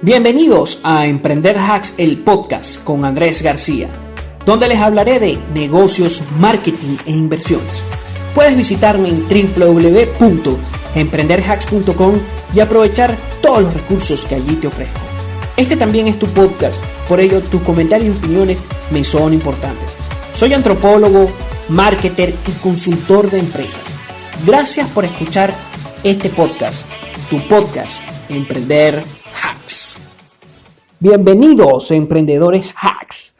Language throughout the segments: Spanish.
Bienvenidos a Emprender Hacks, el podcast con Andrés García, donde les hablaré de negocios, marketing e inversiones. Puedes visitarme en www.emprenderhacks.com y aprovechar todos los recursos que allí te ofrezco. Este también es tu podcast, por ello tus comentarios y opiniones me son importantes. Soy antropólogo, marketer y consultor de empresas. Gracias por escuchar este podcast, tu podcast Emprender Hacks. Bienvenidos, emprendedores hacks,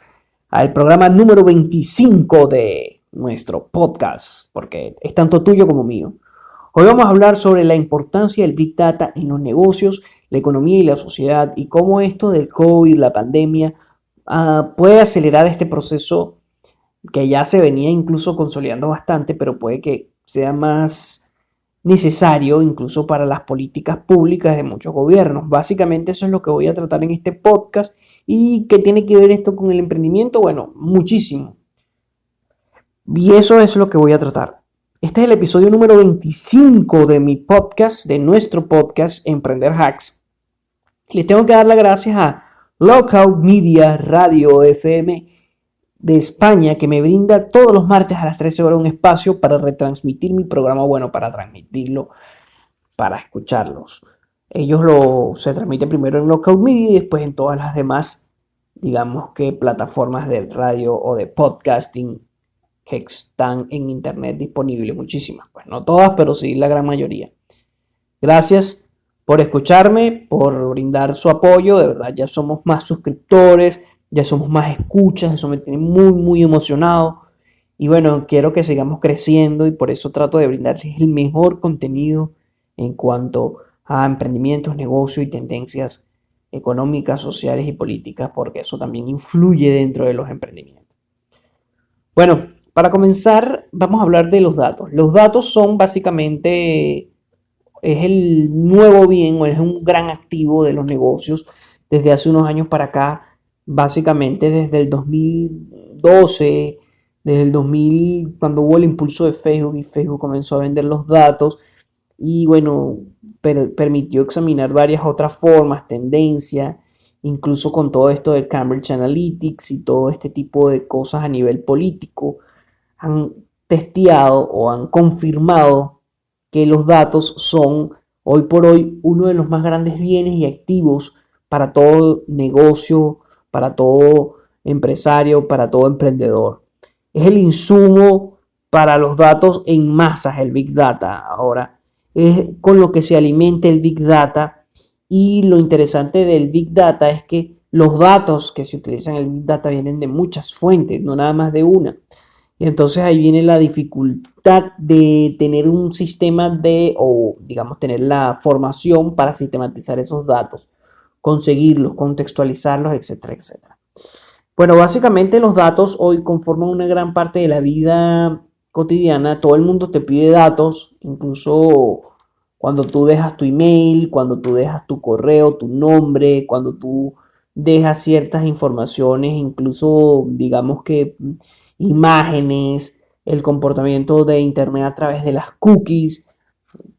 al programa número 25 de nuestro podcast, porque es tanto tuyo como mío. Hoy vamos a hablar sobre la importancia del Big Data en los negocios, la economía y la sociedad, y cómo esto del COVID, la pandemia, puede acelerar este proceso que ya se venía incluso consolidando bastante, pero puede que sea más necesario incluso para las políticas públicas de muchos gobiernos. Básicamente eso es lo que voy a tratar en este podcast. ¿Y qué tiene que ver esto con el emprendimiento? Bueno, muchísimo. Y eso es lo que voy a tratar. Este es el episodio número 25 de mi podcast, de nuestro podcast Emprender Hacks. Les tengo que dar las gracias a Local Media Radio FM de España, que me brinda todos los martes a las 13 horas un espacio para retransmitir mi programa, para transmitirlo, para escucharlos. Se transmite primero en Local Media y después en todas las demás, plataformas de radio o de podcasting que están en internet disponibles, muchísimas, pues no todas, pero sí la gran mayoría. Gracias por escucharme, por brindar su apoyo, de verdad ya somos más suscriptores, ya somos más escuchas, eso me tiene muy, muy emocionado. Y bueno, quiero que sigamos creciendo y por eso trato de brindarles el mejor contenido en cuanto a emprendimientos, negocios y tendencias económicas, sociales y políticas, porque eso también influye dentro de los emprendimientos. Bueno, para comenzar, vamos a hablar de los datos. Los datos son básicamente, es el nuevo bien o es un gran activo de los negocios desde hace unos años para acá. Básicamente desde el 2012, desde el 2000, cuando hubo el impulso de Facebook y Facebook comenzó a vender los datos y permitió examinar varias otras formas, tendencias, incluso con todo esto de Cambridge Analytics y todo este tipo de cosas a nivel político, han testeado o han confirmado que los datos son hoy por hoy uno de los más grandes bienes y activos para todo negocio, para todo empresario, para todo emprendedor. Es el insumo para los datos en masas, el Big Data. Ahora, es con lo que se alimenta el Big Data. Y lo interesante del Big Data es que los datos que se utilizan en el Big Data vienen de muchas fuentes, no nada más de una. Y entonces ahí viene la dificultad de tener un sistema tener la formación para sistematizar esos datos, conseguirlos, contextualizarlos, etcétera, etcétera. Bueno, básicamente los datos hoy conforman una gran parte de la vida cotidiana. Todo el mundo te pide datos, incluso cuando tú dejas tu email, cuando tú dejas tu correo, tu nombre, cuando tú dejas ciertas informaciones, incluso imágenes, el comportamiento de internet a través de las cookies.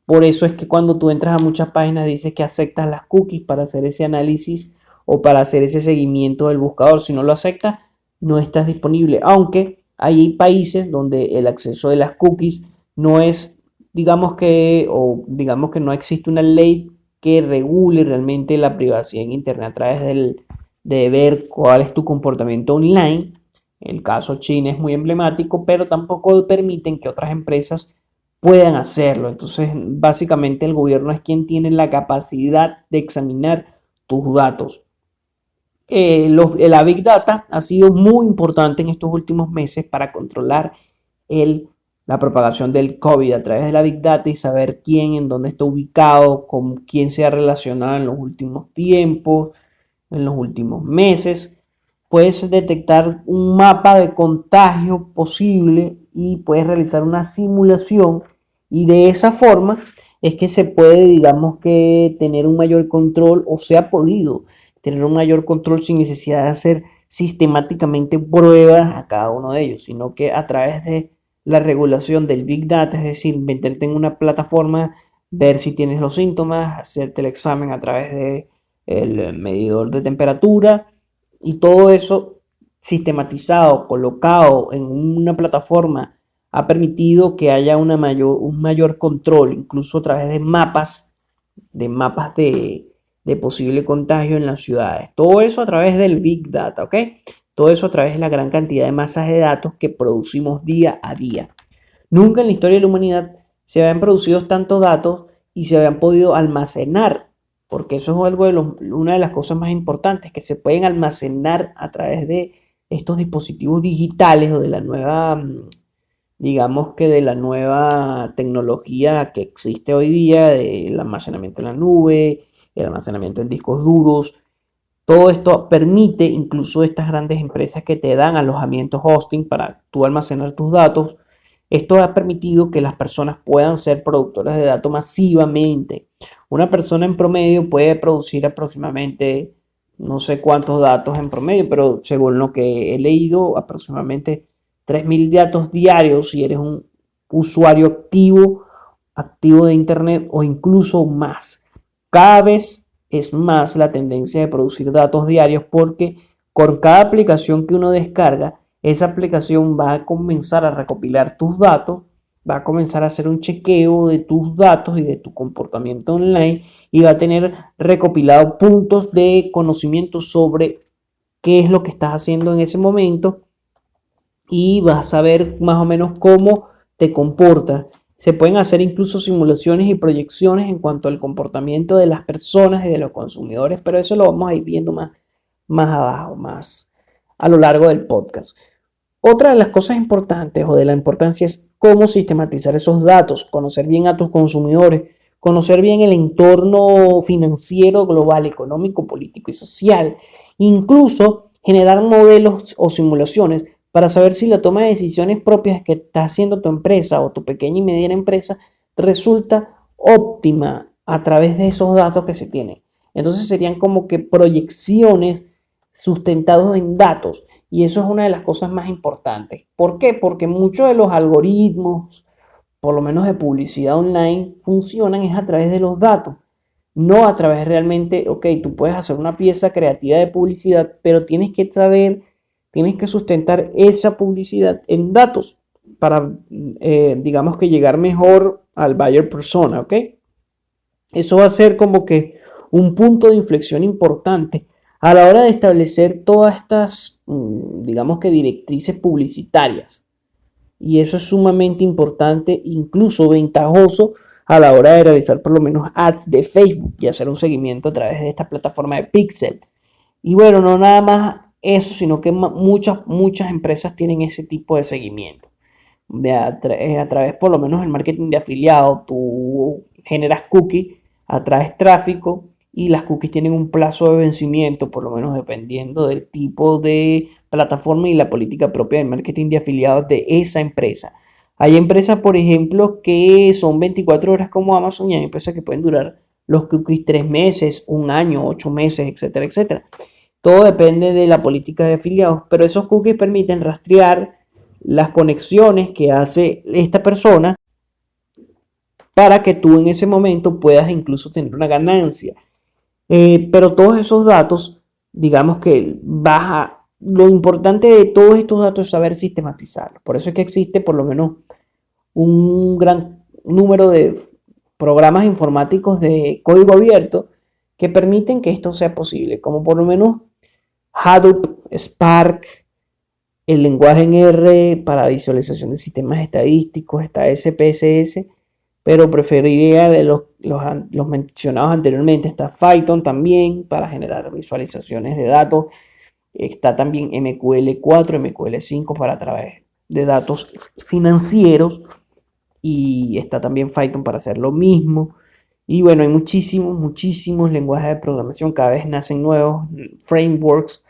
Por eso es que cuando tú entras a muchas páginas dices que aceptas las cookies para hacer ese análisis o para hacer ese seguimiento del buscador. Si no lo aceptas, no estás disponible. Aunque hay países donde el acceso de las cookies no es, digamos que no existe una ley que regule realmente la privacidad en internet a través de ver cuál es tu comportamiento online. El caso China es muy emblemático, pero tampoco permiten que otras empresas puedan hacerlo. Entonces, básicamente el gobierno es quien tiene la capacidad de examinar tus datos. La Big Data ha sido muy importante en estos últimos meses para controlar la propagación del COVID a través de la Big Data y saber quién, en dónde está ubicado, con quién se ha relacionado en los últimos tiempos, en los últimos meses. Puedes detectar un mapa de contagio posible y puedes realizar una simulación y de esa forma es que se puede, tener un mayor control o se ha podido tener un mayor control sin necesidad de hacer sistemáticamente pruebas a cada uno de ellos, sino que a través de la regulación del Big Data, es decir, meterte en una plataforma, ver si tienes los síntomas, hacerte el examen a través de el medidor de temperatura y todo eso sistematizado, colocado en una plataforma, ha permitido que haya un mayor control, incluso a través de posible contagio en las ciudades. Todo eso a través del Big Data, ¿ok? Todo eso a través de la gran cantidad de masas de datos que producimos día a día. Nunca en la historia de la humanidad se habían producido tantos datos y se habían podido almacenar, porque eso es algo una de las cosas más importantes, que se pueden almacenar a través de estos dispositivos digitales o de la nueva, digamos que de la nueva tecnología que existe hoy día, del almacenamiento en la nube, el almacenamiento en discos duros. Todo esto permite incluso estas grandes empresas que te dan alojamientos hosting para tú almacenar tus datos. Esto ha permitido que las personas puedan ser productoras de datos masivamente. Una persona en promedio puede producir aproximadamente, no sé cuántos datos en promedio, pero según lo que he leído, aproximadamente 3.000 datos diarios si eres un usuario activo de Internet o incluso más. Cada vez es más la tendencia de producir datos diarios porque con cada aplicación que uno descarga, esa aplicación va a comenzar a recopilar tus datos, va a comenzar a hacer un chequeo de tus datos y de tu comportamiento online y va a tener recopilado puntos de conocimiento sobre qué es lo que estás haciendo en ese momento y vas a saber más o menos cómo te comportas. Se pueden hacer incluso simulaciones y proyecciones en cuanto al comportamiento de las personas y de los consumidores, pero eso lo vamos a ir viendo más abajo, más a lo largo del podcast. Otra de las cosas importantes o de la importancia es cómo sistematizar esos datos, conocer bien a tus consumidores, conocer bien el entorno financiero, global, económico, político y social, incluso generar modelos o simulaciones para saber si la toma de decisiones propias que está haciendo tu empresa o tu pequeña y mediana empresa resulta óptima a través de esos datos que se tienen. Entonces serían como que proyecciones sustentados en datos. Y eso es una de las cosas más importantes. ¿Por qué? Porque muchos de los algoritmos, por lo menos de publicidad online, funcionan es a través de los datos. No a través realmente, ok, tú puedes hacer una pieza creativa de publicidad, pero tienes que saber, tienes que sustentar esa publicidad en datos para, digamos que llegar mejor al buyer persona, ¿ok? Eso va a ser como que un punto de inflexión importante a la hora de establecer todas estas, digamos que directrices publicitarias. Y eso es sumamente importante, incluso ventajoso a la hora de realizar por lo menos ads de Facebook y hacer un seguimiento a través de esta plataforma de Pixel. Y bueno, no nada más eso, sino que muchas empresas tienen ese tipo de seguimiento. A través por lo menos del marketing de afiliado, tú generas cookies, atraes tráfico y las cookies tienen un plazo de vencimiento, por lo menos dependiendo del tipo de plataforma y la política propia del marketing de afiliados de esa empresa. Hay empresas, por ejemplo, que son 24 horas como Amazon y hay empresas que pueden durar los cookies 3 meses, 1 año, 8 meses, etcétera, etcétera. Todo depende de la política de afiliados, pero esos cookies permiten rastrear las conexiones que hace esta persona para que tú en ese momento puedas incluso tener una ganancia. Pero todos esos datos, digamos que lo importante de todos estos datos es saber sistematizarlos. Por eso es que existe por lo menos un gran número de programas informáticos de código abierto que permiten que esto sea posible, como por lo menos Hadoop, Spark, el lenguaje en R para visualización de sistemas estadísticos, está SPSS, pero preferiría de los mencionados anteriormente. Está Python también para generar visualizaciones de datos. Está también MQL4, MQL5 para través de datos financieros. Y está también Python para hacer lo mismo. Y bueno, hay muchísimos lenguajes de programación. Cada vez nacen nuevos frameworks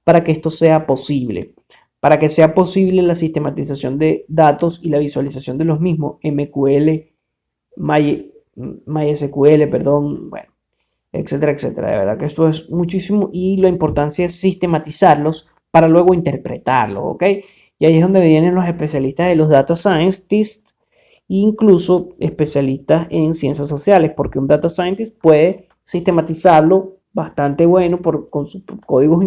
para que esto sea posible. Para que sea posible la sistematización de datos y la visualización de los mismos, MQL, MySQL, bueno, etcétera, etcétera. De verdad que esto es muchísimo y la importancia es sistematizarlos para luego interpretarlos, ¿ok? Y ahí es donde vienen los especialistas de los data scientists e incluso especialistas en ciencias sociales, porque un data scientist puede sistematizarlo bastante bueno con sus códigos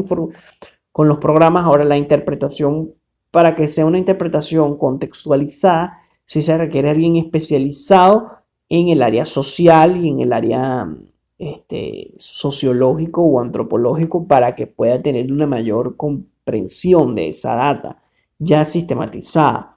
con los programas. Ahora la interpretación, para que sea una interpretación contextualizada, sí se requiere alguien especializado en el área social y en el área sociológico o antropológico para que pueda tener una mayor comprensión de esa data ya sistematizada,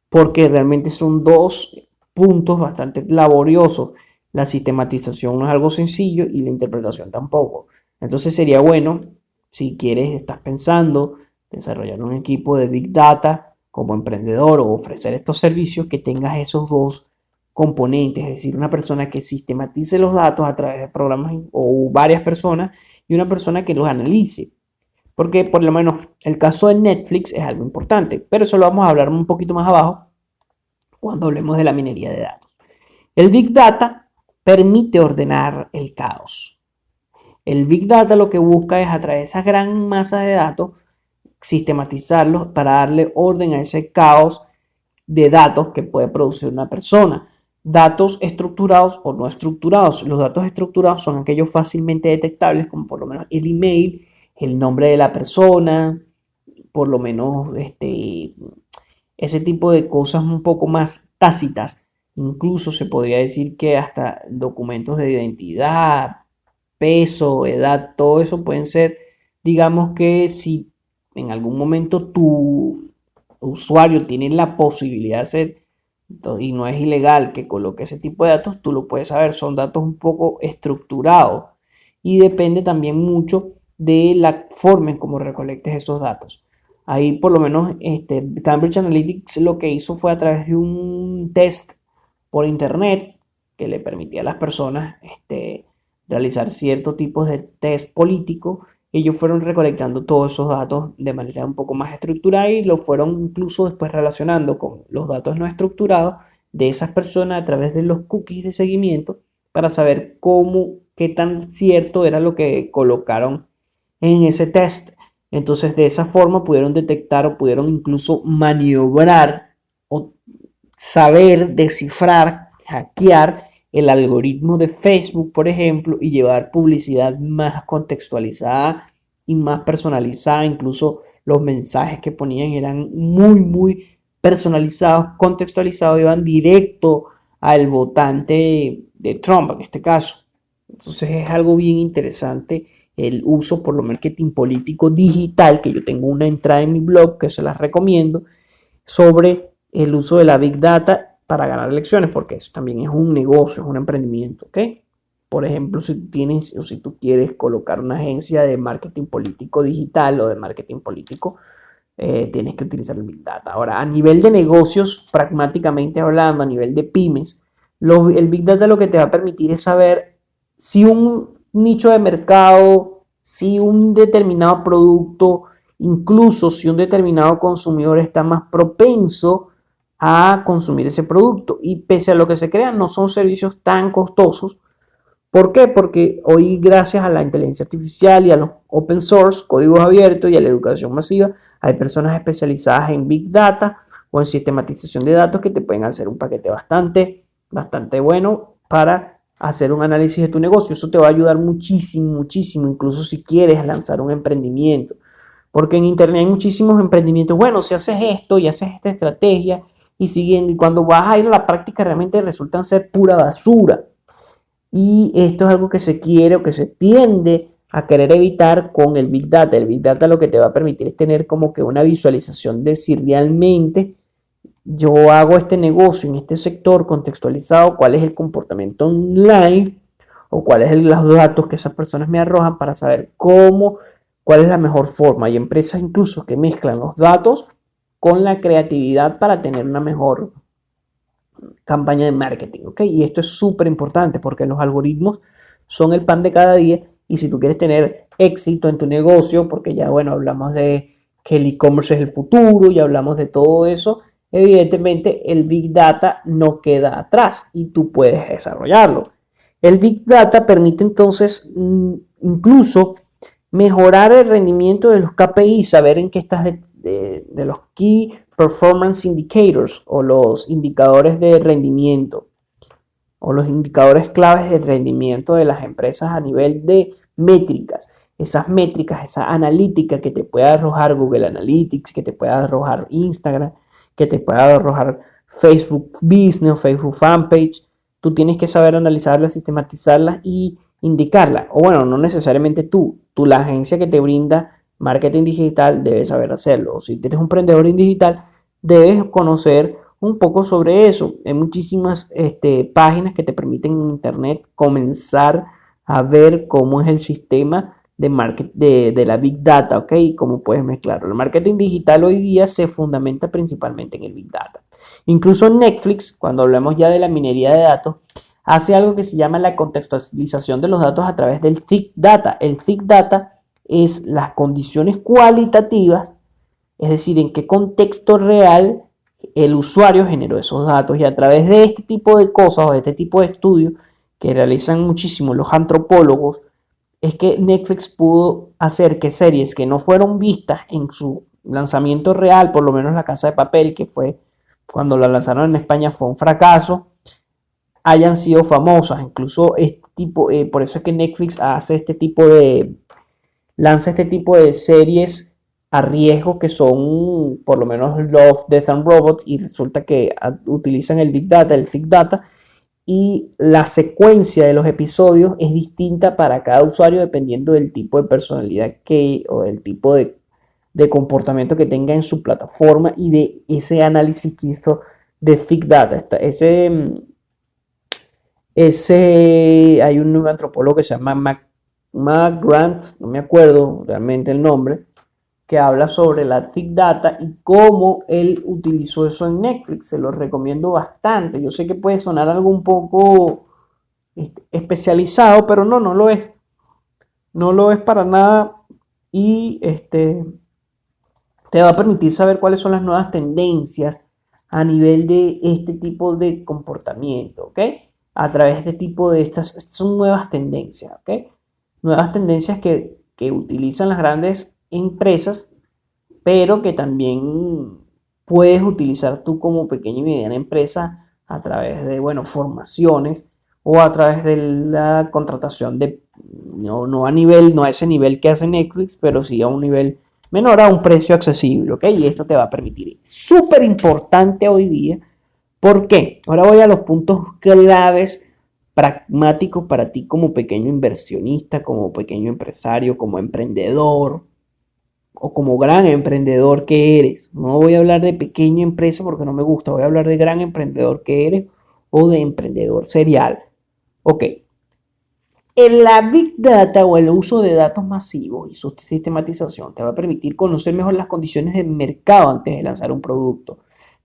porque realmente son dos puntos bastante laboriosos. La sistematización no es algo sencillo y la interpretación tampoco. Entonces sería bueno, si quieres, estás pensando desarrollar un equipo de Big Data como emprendedor o ofrecer estos servicios, que tengas esos dos componentes, es decir, una persona que sistematice los datos a través de programas o varias personas y una persona que los analice. Porque por lo menos el caso de Netflix es algo importante, pero eso lo vamos a hablar un poquito más abajo cuando hablemos de la minería de datos. El Big Data permite ordenar el caos. El Big Data lo que busca es, a través de esas gran masas de datos, sistematizarlos para darle orden a ese caos de datos que puede producir una persona. Datos estructurados o no estructurados. Los datos estructurados son aquellos fácilmente detectables, como por lo menos el email, el nombre de la persona, por lo menos ese tipo de cosas un poco más tácitas. Incluso se podría decir que hasta documentos de identidad, peso, edad, todo eso pueden ser, digamos que si en algún momento tu usuario tiene la posibilidad de hacer, y no es ilegal que coloque ese tipo de datos, tú lo puedes saber. Son datos un poco estructurados y depende también mucho de la forma en cómo recolectes esos datos. Ahí por lo menos Cambridge Analytics lo que hizo fue, a través de un test por internet que le permitía a las personas realizar ciertos tipos de test políticos, ellos fueron recolectando todos esos datos de manera un poco más estructurada y lo fueron incluso después relacionando con los datos no estructurados de esas personas a través de los cookies de seguimiento, para saber qué tan cierto era lo que colocaron en ese test. Entonces de esa forma pudieron detectar o pudieron incluso maniobrar o saber descifrar, hackear el algoritmo de Facebook, por ejemplo, y llevar publicidad más contextualizada y más personalizada. Incluso los mensajes que ponían eran muy personalizados, contextualizados, iban directo al votante de Trump en este caso. Entonces es algo bien interesante el uso por lo marketing político digital, que yo tengo una entrada en mi blog que se las recomiendo, sobre el uso de la Big Data para ganar elecciones, porque eso también es un negocio, es un emprendimiento, ¿ok? Por ejemplo, si tienes o si tú quieres colocar una agencia de marketing político digital o de marketing político, tienes que utilizar el Big Data. Ahora, a nivel de negocios, pragmáticamente hablando, a nivel de pymes, el Big Data lo que te va a permitir es saber si un nicho de mercado, si un determinado producto, incluso si un determinado consumidor está más propenso a consumir ese producto. Y pese a lo que se crean, no son servicios tan costosos. ¿Por qué? Porque hoy, gracias a la inteligencia artificial y a los open source, códigos abiertos y a la educación masiva, hay personas especializadas en Big Data o en sistematización de datos que te pueden hacer un paquete bastante bueno para hacer un análisis de tu negocio. Eso te va a ayudar muchísimo, incluso si quieres lanzar un emprendimiento. Porque en internet hay muchísimos emprendimientos. Bueno, si haces esto y haces esta estrategia y siguiendo, y cuando vas a ir a la práctica realmente resultan ser pura basura. Y esto es algo que se quiere o que se tiende a querer evitar con el Big Data. El Big Data lo que te va a permitir es tener como que una visualización de si realmente yo hago este negocio en este sector contextualizado, cuál es el comportamiento online o cuáles son los datos que esas personas me arrojan, para saber cuál es la mejor forma. Hay empresas incluso que mezclan los datos con la creatividad para tener una mejor campaña de marketing, ¿ok? Y esto es súper importante porque los algoritmos son el pan de cada día, y si tú quieres tener éxito en tu negocio, porque ya, bueno, hablamos de que el e-commerce es el futuro y hablamos de todo eso, evidentemente el Big Data no queda atrás y tú puedes desarrollarlo. El Big Data permite entonces incluso mejorar el rendimiento de los KPI, saber en qué estás de los Key Performance Indicators o los indicadores de rendimiento o los indicadores claves de rendimiento de las empresas a nivel de métricas. Esas métricas, esa analítica que te pueda arrojar Google Analytics, que te pueda arrojar Instagram, que te pueda arrojar Facebook Business o Facebook Fanpage. Tú tienes que saber analizarlas, sistematizarlas y indicarlas. O bueno, no necesariamente tú, la agencia que te brinda marketing digital debe saber hacerlo. O si tienes un emprendedor en digital, debes conocer un poco sobre eso. Hay muchísimas páginas que te permiten en internet comenzar a ver cómo es el sistema de la Big Data, ¿ok? Y cómo puedes mezclarlo. El marketing digital hoy día se fundamenta principalmente en el Big Data. Incluso Netflix, cuando hablamos ya de la minería de datos, hace algo que se llama la contextualización de los datos a través del Thick Data. El Thick Data es las condiciones cualitativas, es decir, en qué contexto real el usuario generó esos datos, y a través de este tipo de cosas o de este tipo de estudios que realizan muchísimo los antropólogos, es que Netflix pudo hacer que series que no fueron vistas en su lanzamiento real, por lo menos La Casa de Papel, que fue cuando la lanzaron en España fue un fracaso, hayan sido famosas. Incluso por eso es que Netflix lanza este tipo de series a riesgo, que son por lo menos Love, Death and Robots, y resulta que utilizan el Big Data, el Thick Data, y la secuencia de los episodios es distinta para cada usuario dependiendo del tipo de personalidad o del tipo de comportamiento que tenga en su plataforma y de ese análisis que hizo de Thick Data. Hay un nuevo antropólogo que se llama Mac Grant, no me acuerdo realmente el nombre, que habla sobre la Thick Data y cómo él utilizó eso en Netflix. Se lo recomiendo bastante. Yo sé que puede sonar algo un poco especializado, pero no lo es. No lo es para nada. Y te va a permitir saber cuáles son las nuevas tendencias a nivel de este tipo de comportamiento, ¿ok? A través de estas son nuevas tendencias, ¿ok? Nuevas tendencias que utilizan las grandes empresas, pero que también puedes utilizar tú como pequeña y mediana empresa a través de, formaciones o a través de la contratación no a ese nivel que hace Netflix, pero sí a un nivel menor, a un precio accesible, ¿ok? Y esto te va a permitir. Súper importante hoy día. ¿Por qué? Ahora voy a los puntos claves pragmáticos para ti como pequeño inversionista, como pequeño empresario, como emprendedor o como gran emprendedor que eres. No voy a hablar de pequeña empresa porque no me gusta, voy a hablar de gran emprendedor que eres o de emprendedor serial. Ok. En la Big Data o el uso de datos masivos y su sistematización te va a permitir conocer mejor las condiciones del mercado antes de lanzar un producto.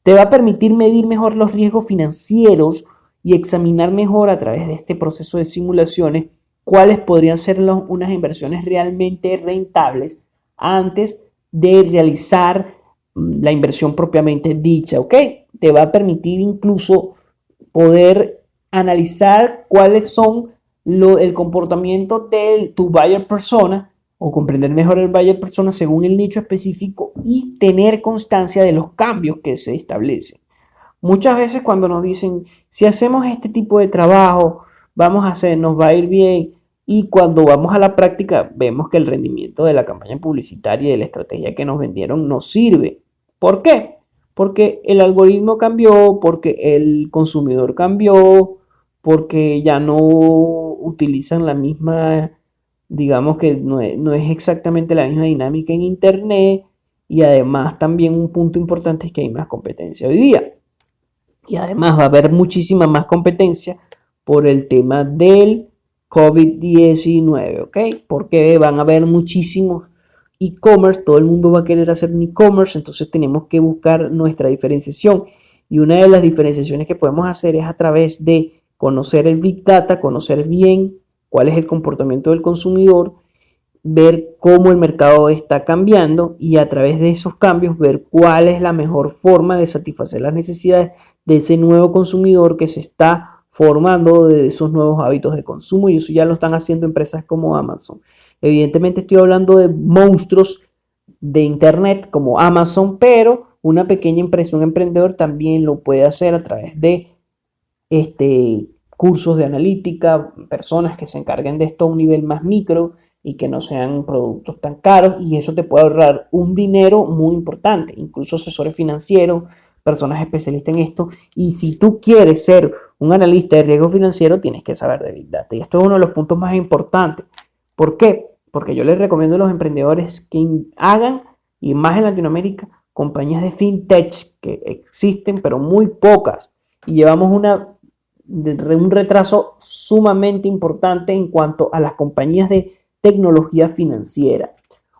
Te va a permitir medir mejor los riesgos financieros y examinar mejor a través de este proceso de simulaciones cuáles podrían ser unas inversiones realmente rentables antes de realizar la inversión propiamente dicha, ¿ok? Te va a permitir incluso poder analizar cuáles son el comportamiento de tu buyer persona o comprender mejor el buyer persona según el nicho específico y tener constancia de los cambios que se establecen. Muchas veces cuando nos dicen, si hacemos este tipo de trabajo, nos va a ir bien, y cuando vamos a la práctica vemos que el rendimiento de la campaña publicitaria y de la estrategia que nos vendieron no sirve. ¿Por qué? Porque el algoritmo cambió, porque el consumidor cambió, porque ya no utilizan la misma, digamos que no es exactamente la misma dinámica en internet, y además también un punto importante es que hay más competencia hoy día. Y además va a haber muchísima más competencia por el tema del COVID-19, ¿ok? Porque van a haber muchísimos e-commerce, todo el mundo va a querer hacer un e-commerce, entonces tenemos que buscar nuestra diferenciación. Y una de las diferenciaciones que podemos hacer es a través de conocer el Big Data, conocer bien cuál es el comportamiento del consumidor, ver cómo el mercado está cambiando y a través de esos cambios ver cuál es la mejor forma de satisfacer las necesidades de ese nuevo consumidor que se está formando de esos nuevos hábitos de consumo, y eso ya lo están haciendo empresas como Amazon. Evidentemente estoy hablando de monstruos de internet como Amazon, pero una pequeña empresa, un emprendedor también lo puede hacer a través de cursos de analítica, personas que se encarguen de esto a un nivel más micro y que no sean productos tan caros, y eso te puede ahorrar un dinero muy importante, incluso asesores financieros, personas especialistas en esto. Y si tú quieres ser un analista de riesgo financiero, tienes que saber de Big Data, y esto es uno de los puntos más importantes. ¿Por qué? Porque yo les recomiendo a los emprendedores que hagan, y más en Latinoamérica, compañías de fintech que existen, pero muy pocas, y llevamos un retraso sumamente importante en cuanto a las compañías de tecnología financiera.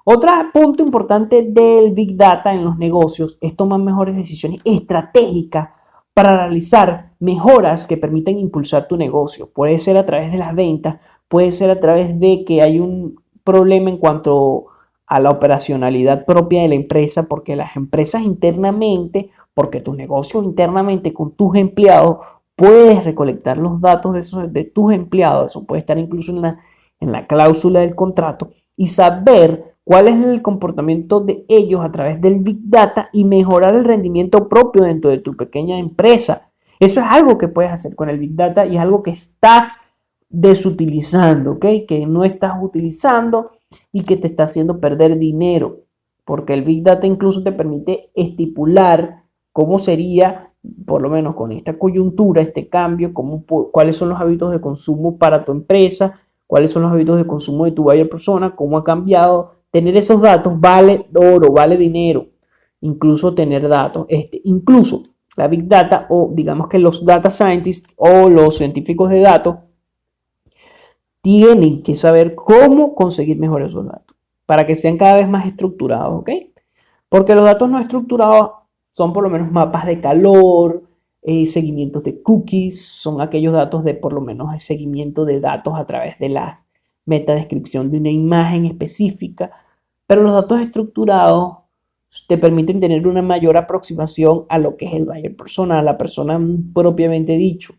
Otro punto importante del Big Data en los negocios es tomar mejores decisiones estratégicas para realizar mejoras que permitan impulsar tu negocio. Puede ser a través de las ventas, puede ser a través de que hay un problema en cuanto a la operacionalidad propia de la empresa, porque las empresas internamente, porque tus negocios internamente con tus empleados, puedes recolectar los datos de tus empleados, eso puede estar incluso en la cláusula del contrato, y saber cuál es el comportamiento de ellos a través del Big Data y mejorar el rendimiento propio dentro de tu pequeña empresa. Eso es algo que puedes hacer con el Big Data y es algo que estás desutilizando, ¿ok? Que no estás utilizando y que te está haciendo perder dinero, porque el Big Data incluso te permite estipular cómo sería, por lo menos con esta coyuntura, este cambio, cuáles son los hábitos de consumo para tu empresa, cuáles son los hábitos de consumo de tu buyer persona, cómo ha cambiado. Tener esos datos vale oro, vale dinero. Incluso tener datos, incluso la Big Data, o digamos que los data scientists o los científicos de datos tienen que saber cómo conseguir mejor esos datos para que sean cada vez más estructurados, ¿ok? Porque los datos no estructurados son por lo menos mapas de calor, seguimientos de cookies, son aquellos datos de por lo menos el seguimiento de datos a través de la metadescripción de una imagen específica, pero los datos estructurados te permiten tener una mayor aproximación a lo que es el buyer persona, a la persona propiamente dicho.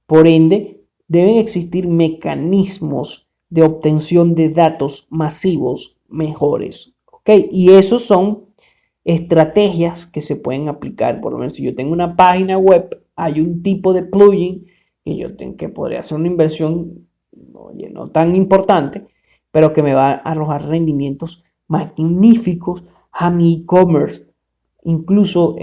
Por ende, deben existir mecanismos de obtención de datos masivos mejores, ¿ok? Y esos son estrategias que se pueden aplicar. Por lo menos si yo tengo una página web, hay un tipo de plugin que podría hacer una inversión, oye, no tan importante, pero que me va a arrojar rendimientos magníficos a mi e-commerce. Incluso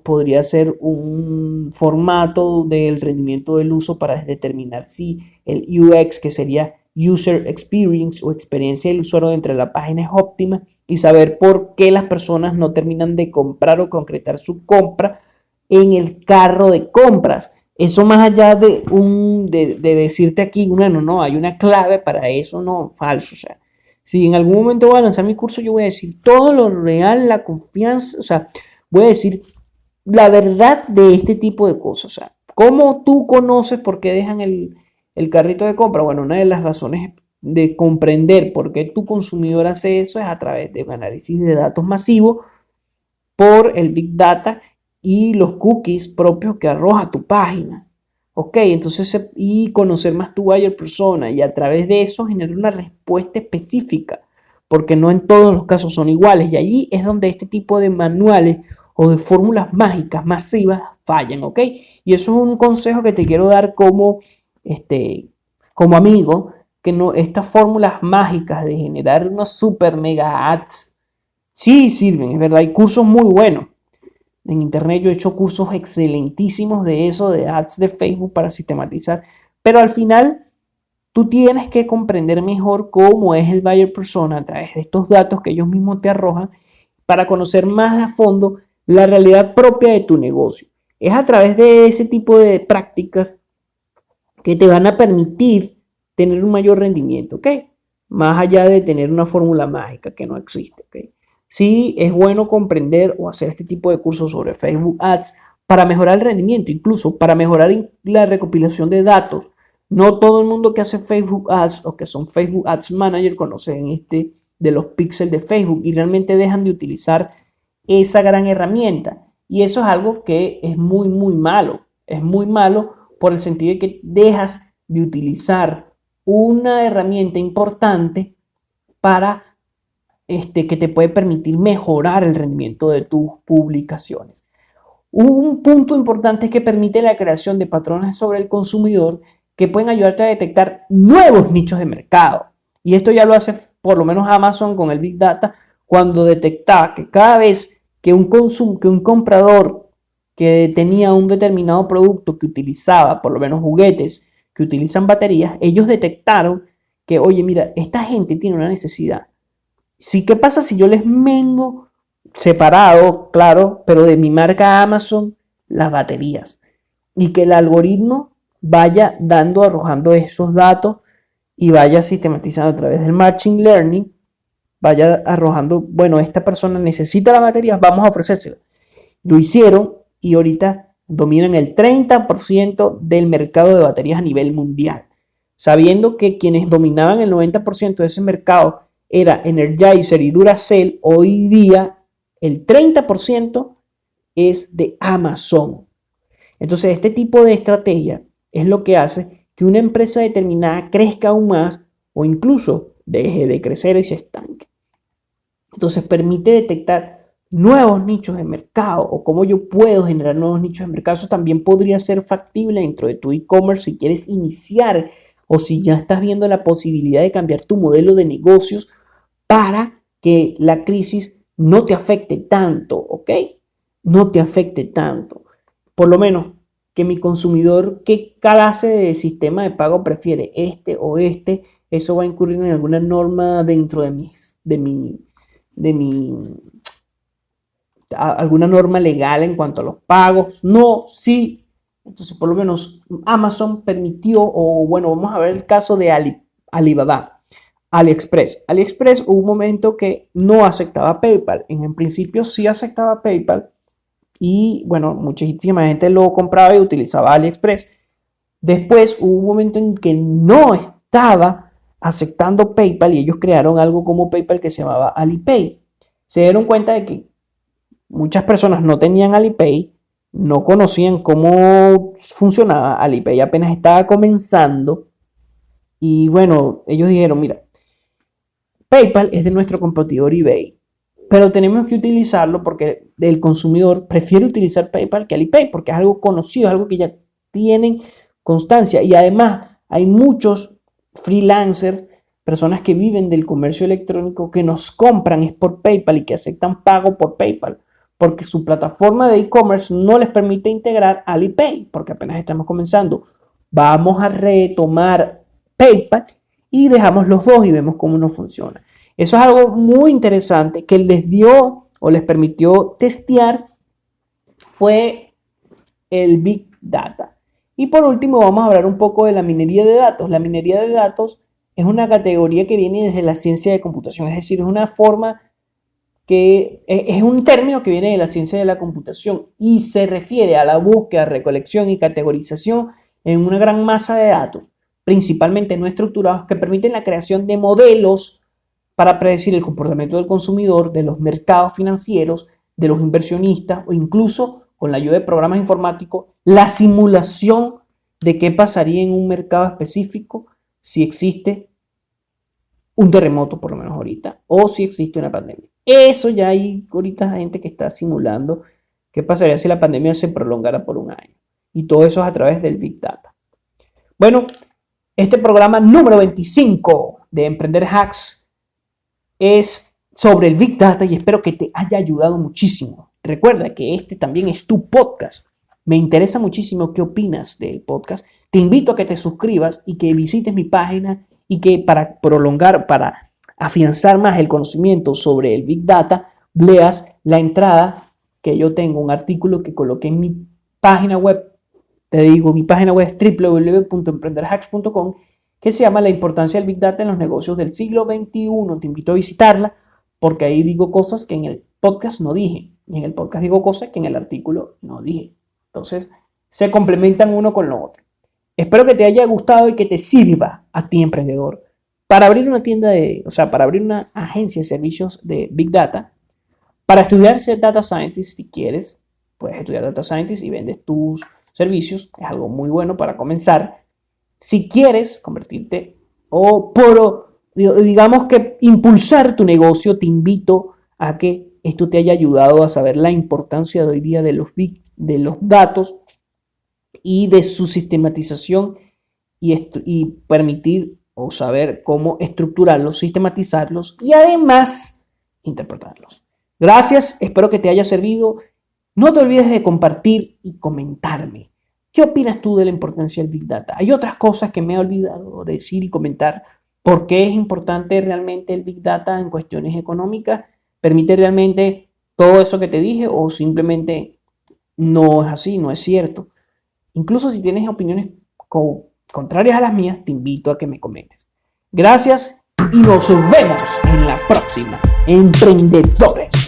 podría ser un formato del rendimiento del uso para determinar si el UX, que sería User Experience o experiencia del usuario dentro de la página, es óptima, y saber por qué las personas no terminan de comprar o concretar su compra en el carro de compras. Eso más allá de decirte aquí, bueno, no, hay una clave para eso, no, falso. O sea, si en algún momento voy a lanzar mi curso, yo voy a decir todo lo real, la confianza, o sea, voy a decir la verdad de este tipo de cosas. O sea, ¿cómo tú conoces por qué dejan el carrito de compra? Bueno, una de las razones de comprender por qué tu consumidor hace eso es a través de un análisis de datos masivo por el Big Data y los cookies propios que arroja tu página. Ok, entonces, y conocer más tu buyer persona, y a través de eso generar una respuesta específica, porque no en todos los casos son iguales, y allí es donde este tipo de manuales o de fórmulas mágicas masivas fallan, ¿ok? Y eso es un consejo que te quiero dar como amigo, que no, estas fórmulas mágicas de generar unos super mega ads sí sirven, es verdad, hay cursos muy buenos. En internet yo he hecho cursos excelentísimos de eso, de ads de Facebook para sistematizar, pero al final tú tienes que comprender mejor cómo es el buyer persona a través de estos datos que ellos mismos te arrojan para conocer más a fondo la realidad propia de tu negocio. Es a través de ese tipo de prácticas que te van a permitir tener un mayor rendimiento, ¿ok? Más allá de tener una fórmula mágica que no existe, ¿ok? Sí, es bueno comprender o hacer este tipo de cursos sobre Facebook Ads para mejorar el rendimiento, incluso para mejorar la recopilación de datos. No todo el mundo que hace Facebook Ads o que son Facebook Ads Manager conocen de los píxeles de Facebook y realmente dejan de utilizar esa gran herramienta. Y eso es algo que es muy, muy malo. Es muy malo por el sentido de que dejas de utilizar una herramienta importante para que te puede permitir mejorar el rendimiento de tus publicaciones. Un punto importante es que permite la creación de patrones sobre el consumidor que pueden ayudarte a detectar nuevos nichos de mercado. Y esto ya lo hace por lo menos Amazon con el Big Data, cuando detecta que cada vez que un comprador que tenía un determinado producto que utilizaba, por lo menos juguetes que utilizan baterías, ellos detectaron que, oye, mira, esta gente tiene una necesidad. Sí, ¿qué pasa si yo les mando separado, claro, pero de mi marca Amazon, las baterías? Y que el algoritmo vaya arrojando esos datos y vaya sistematizando a través del Machine Learning, vaya arrojando, bueno, esta persona necesita las baterías, vamos a ofrecérsela. Lo hicieron y ahorita dominan el 30% del mercado de baterías a nivel mundial, sabiendo que quienes dominaban el 90% de ese mercado era Energizer y Duracell. Hoy día el 30% es de Amazon. Entonces, este tipo de estrategia es lo que hace que una empresa determinada crezca aún más o incluso deje de crecer y se estanque. Entonces, permite detectar nuevos nichos de mercado o cómo yo puedo generar nuevos nichos de mercado. Eso también podría ser factible dentro de tu e-commerce si quieres iniciar o si ya estás viendo la posibilidad de cambiar tu modelo de negocios para que la crisis no te afecte tanto, ¿ok? No te afecte tanto. Por lo menos que mi consumidor, qué clase de sistema de pago prefiere, este o este, eso va a incurrir en alguna norma dentro alguna norma legal en cuanto a los pagos. No, sí. Entonces, por lo menos Amazon permitió, o bueno, vamos a ver el caso de Alibaba. AliExpress. AliExpress hubo un momento que no aceptaba PayPal. En principio sí aceptaba PayPal y bueno, muchísima gente lo compraba y utilizaba AliExpress. Después hubo un momento en que no estaba aceptando PayPal y ellos crearon algo como PayPal que se llamaba Alipay. Se dieron cuenta de que muchas personas no tenían Alipay, no conocían cómo funcionaba. Alipay apenas estaba comenzando y bueno, ellos dijeron, mira, PayPal es de nuestro competidor eBay, pero tenemos que utilizarlo porque el consumidor prefiere utilizar PayPal que Alipay porque es algo conocido, es algo que ya tienen constancia y además hay muchos freelancers, personas que viven del comercio electrónico que nos compran es por PayPal y que aceptan pago por PayPal porque su plataforma de e-commerce no les permite integrar Alipay porque apenas estamos comenzando. Vamos a retomar PayPal y dejamos los dos y vemos cómo nos funciona. Eso es algo muy interesante que les dio o les permitió testear fue el Big Data. Y por último vamos a hablar un poco de la minería de datos. La minería de datos es una categoría que viene desde la ciencia de computación, es decir, es una forma que es un término que viene de la ciencia de la computación y se refiere a la búsqueda, recolección y categorización en una gran masa de datos, principalmente no estructurados, que permiten la creación de modelos para predecir el comportamiento del consumidor, de los mercados financieros, de los inversionistas o incluso con la ayuda de programas informáticos, la simulación de qué pasaría en un mercado específico si existe un terremoto, por lo menos ahorita, o si existe una pandemia. Eso ya hay ahorita gente que está simulando qué pasaría si la pandemia se prolongara por un año. Y todo eso es a través del Big Data. Bueno, este programa número 25 de Emprender Hacks es sobre el Big Data y espero que te haya ayudado muchísimo. Recuerda que este también es tu podcast. Me interesa muchísimo qué opinas del podcast. Te invito a que te suscribas y que visites mi página y que para prolongar, para afianzar más el conocimiento sobre el Big Data, leas la entrada que yo tengo, un artículo que coloqué en mi página web. Te digo, mi página web es www.emprenderhacks.com, que se llama La importancia del Big Data en los negocios del siglo XXI. Te invito a visitarla porque ahí digo cosas que en el podcast no dije. Y en el podcast digo cosas que en el artículo no dije. Entonces, se complementan uno con lo otro. Espero que te haya gustado y que te sirva a ti, emprendedor, para abrir una para abrir una agencia de servicios de Big Data, para estudiar ser Data Scientist si quieres. Puedes estudiar Data Scientist y vendes tus servicios. Es algo muy bueno para comenzar. Si quieres convertirte digamos que impulsar tu negocio, te invito a que esto te haya ayudado a saber la importancia de hoy día de los Big de los datos y de su sistematización y permitir o saber cómo estructurarlos, sistematizarlos y además interpretarlos. Gracias, espero que te haya servido. No te olvides de compartir y comentarme. ¿Qué opinas tú de la importancia del Big Data? Hay otras cosas que me he olvidado decir y comentar. ¿Por qué es importante realmente el Big Data en cuestiones económicas? ¿Permite realmente todo eso que te dije o simplemente no es así, no es cierto? Incluso si tienes opiniones contrarias a las mías, te invito a que me comentes. Gracias y nos vemos en la próxima, emprendedores.